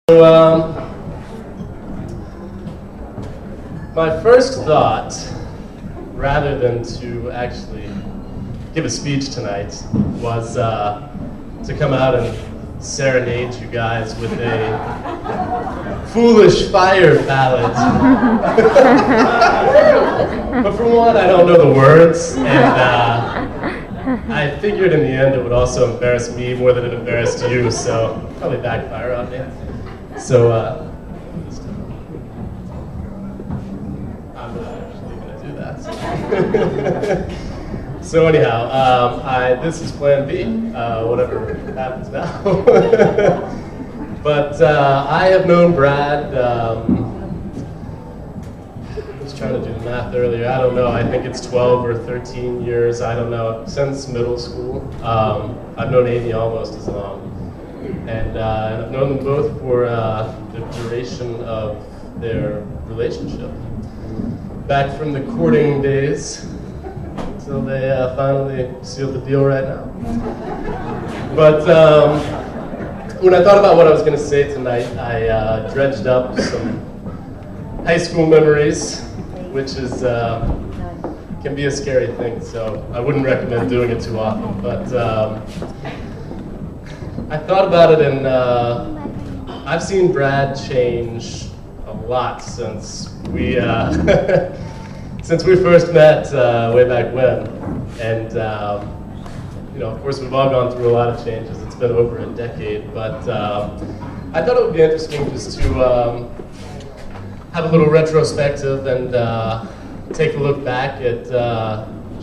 So, my first thought, rather than to actually give a speech tonight, was to come out and serenade you guys with a foolish fire ballad. But for one, I don't know the words, and I figured in the end it would also embarrass me more than it embarrassed you, so probably backfire on me. So, I'm not actually going to do that. So anyhow, this is Plan B, whatever happens now. But I have known Brad, I was trying to do the math earlier, I don't know, I think it's 12 or 13 years, I don't know, since middle school. I've known Amy almost as long. And I've known them both for the duration of their relationship. Back from the courting days, until they finally sealed the deal right now. But when I thought about what I was going to say tonight, I dredged up some high school memories, which is can be a scary thing, so I wouldn't recommend doing it too often. But I thought about it, and I've seen Brad change a lot since we since we first met way back when. And you know, of course, we've all gone through a lot of changes. It's been over a decade, but I thought it would be interesting just to have a little retrospective and take a look back at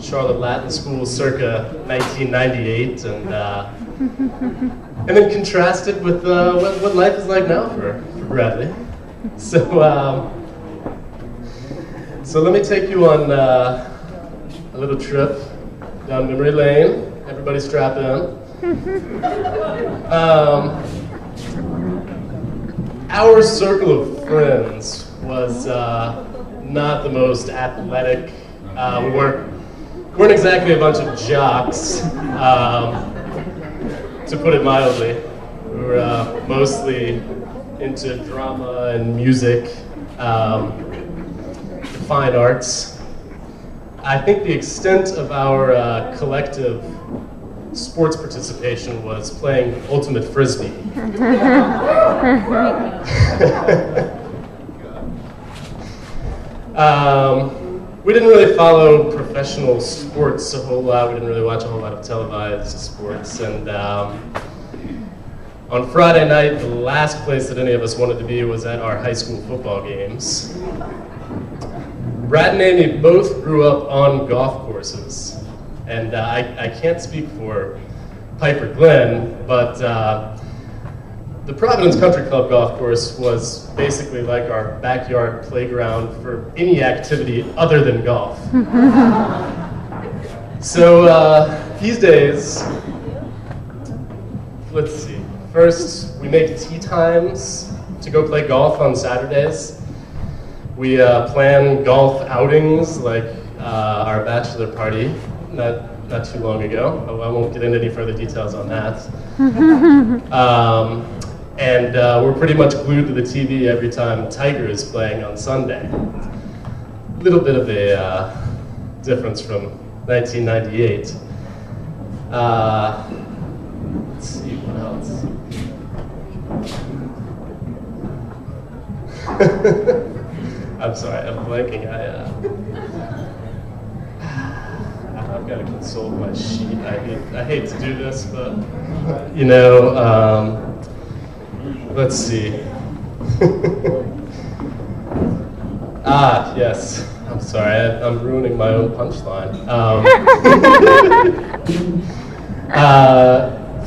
Charlotte Latin School circa 1998, and then contrast it with what life is like now for Bradley. So let me take you on a little trip down memory lane. Everybody strap in. Our circle of friends was not the most athletic. We weren't exactly a bunch of jocks, to put it mildly. We were mostly into drama and music, fine arts. I think the extent of our collective sports participation was playing ultimate frisbee. We didn't really follow professional sports a whole lot. We didn't really watch a whole lot of televised sports. And on Friday night, the last place that any of us wanted to be was at our high school football games. Brad and Amy both grew up on golf courses. And I can't speak for Piper Glen, but the Providence Country Club golf course was basically like our backyard playground for any activity other than golf. So these days, let's see. First, we make tee times to go play golf on Saturdays. We plan golf outings like our bachelor party not too long ago. I won't get into any further details on that. And we're pretty much glued to the TV every time Tiger is playing on Sunday. A little bit of a difference from 1998. Let's see, what else? I'm sorry, I'm blanking. I've got to consult my sheet. I hate to do this, but you know, let's see. Yes. I'm sorry, I'm ruining my own punchline.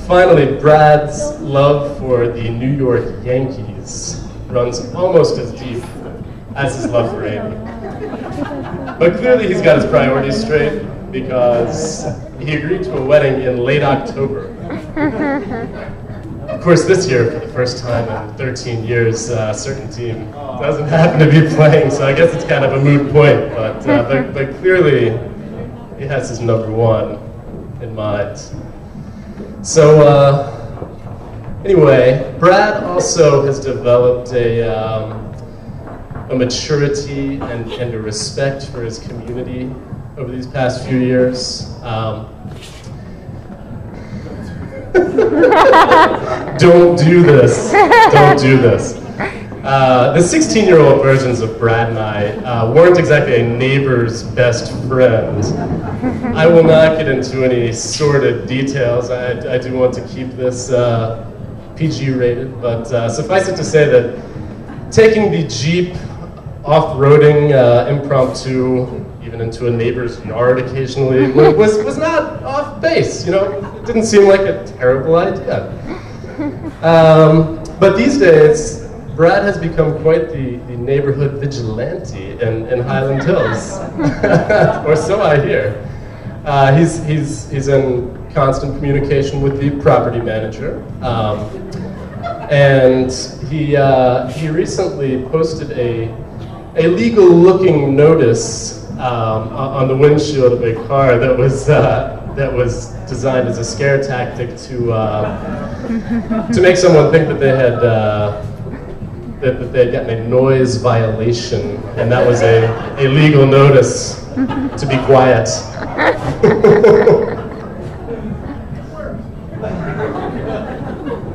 Finally, Brad's love for the New York Yankees runs almost as deep as his love for Amy. But clearly he's got his priorities straight, because he agreed to a wedding in late October. Of course, this year, for the first time in 13 years, a certain team doesn't happen to be playing, so I guess it's kind of a moot point, but clearly he has his number one in mind. So Anyway, Brad also has developed a maturity and a respect for his community over these past few years. Don't do this. Don't do this. The 16-year-old versions of Brad and I weren't exactly a neighbor's best friend. I will not get into any sordid details. I do want to keep this PG rated, but suffice it to say that taking the Jeep off-roading impromptu, even into a neighbor's yard occasionally, was not off base. You know, it didn't seem like a terrible idea. But these days, Brad has become quite the neighborhood vigilante in Highland Hills, or so I hear. He's in constant communication with the property manager, and he recently posted a legal-looking notice on the windshield of a car that was designed as a scare tactic to make someone think that they had gotten a noise violation, and that was a legal notice to be quiet.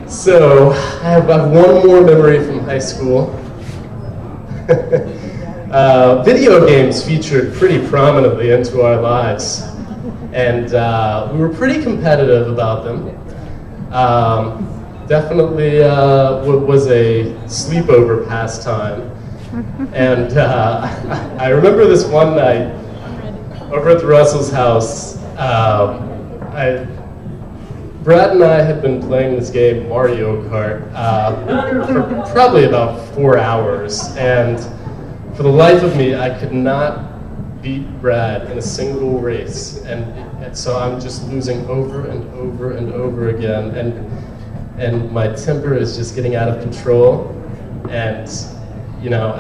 So I have one more memory from high school. Video games featured pretty prominently into our lives, and we were pretty competitive about them. Definitely was a sleepover pastime, and I remember this one night over at the Russell's house. Brad and I had been playing this game, Mario Kart, for probably about 4 hours, and for the life of me, I could not beat Brad in a single race, and so I'm just losing over and over and over again, and my temper is just getting out of control, and you know,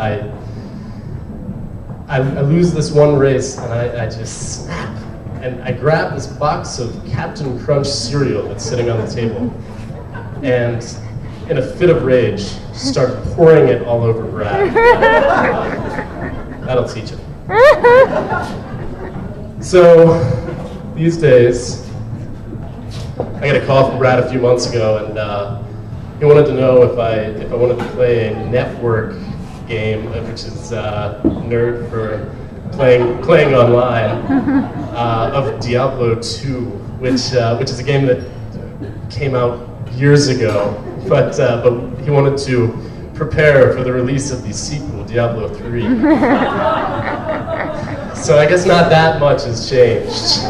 I lose this one race, and I just snap. And I grab this box of Captain Crunch cereal that's sitting on the table, and in a fit of rage, start pouring it all over Brad. That'll teach him. So, these days, I got a call from Brad a few months ago, and he wanted to know if I wanted to play a network game, which is nerd for playing online, of Diablo 2, which is a game that came out years ago, but he wanted to prepare for the release of the sequel, Diablo 3. So I guess not that much has changed.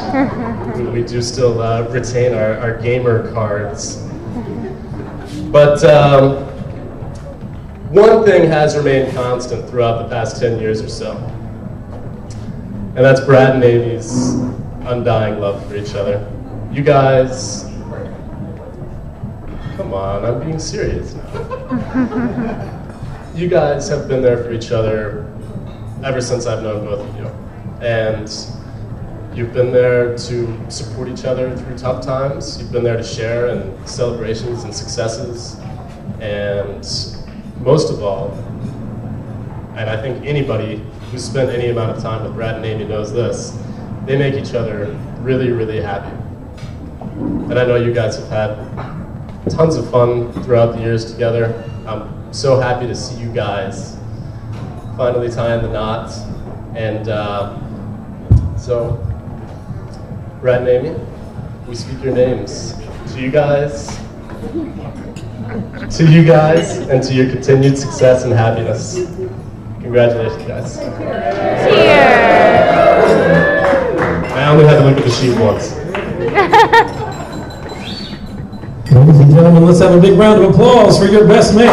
We do still retain our gamer cards. But one thing has remained constant throughout the past 10 years or so, and that's Brad and Amy's undying love for each other. You guys, come on, I'm being serious now. You guys have been there for each other ever since I've known both of you. And you've been there to support each other through tough times. You've been there to share in celebrations and successes. And most of all, and I think anybody who's spent any amount of time with Brad and Amy knows this, they make each other really, really happy. And I know you guys have had tons of fun throughout the years together. I'm so happy to see you guys finally tying the knot. And so, Brad and Amy, we speak your names to you guys, and to your continued success and happiness. Congratulations, guys. Cheers! I only had to look at the sheet once. Ladies and gentlemen, let's have a big round of applause for your best man.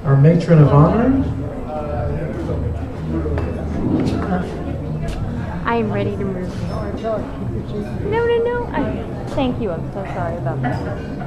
Our matron of honor. I'm ready to move. No. Thank you. I'm so sorry about that.